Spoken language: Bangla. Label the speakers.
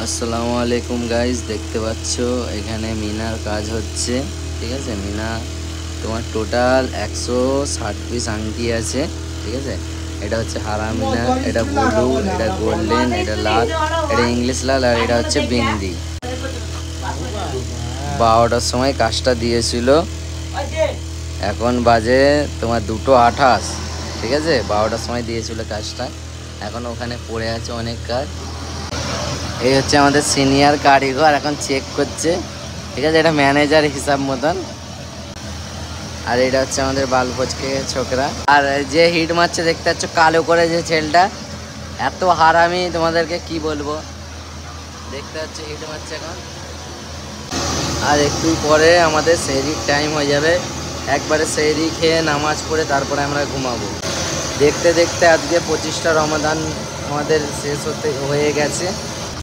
Speaker 1: আসসালামু আলাইকুম গাইস, দেখতে পাচ্ছ এখানে মিনার কাজ হচ্ছে। ঠিক আছে, মিনা তোমার টোটাল 160 পিস আংটি আছে। ঠিক আছে, এটা হচ্ছে হারা মিনা, এটা ব্লু, এটা গোল্ডেন, এটা লাল, এটা ইংলিশ লাল, আর এটা হচ্ছে বিন্দি। 12টার সময় কাজটা দিয়েছিল, এখন বাজে তোমার 2:28। ঠিক আছে, 12টার সময় দিয়েছিল কাজটা, এখন ওখানে পড়ে আছে অনেক কাজ। এই হচ্ছে আমাদের সিনিয়র কারিগর, এখন চেক করছে। ঠিক আছে, এটা ম্যানেজার হিসাব মতন। আর এটা হচ্ছে আমাদের বালপচকে ছোকরা। আর যে হিট মারছে দেখতে পাচ্ছ কালো করে, যে ছেলেটা এত হারামি, তোমাদেরকে কি বলবো। দেখতে পাচ্ছ হিট মারছে এখন। আর একটু পরে আমাদের সেহরির টাইম হয়ে যাবে, একবারে সেহরি খেয়ে নামাজ পড়ে তারপরে আমরা ঘুমাবো। দেখতে দেখতে আজকে 25টা রমাদান আমাদের শেষ হয়ে গেছে।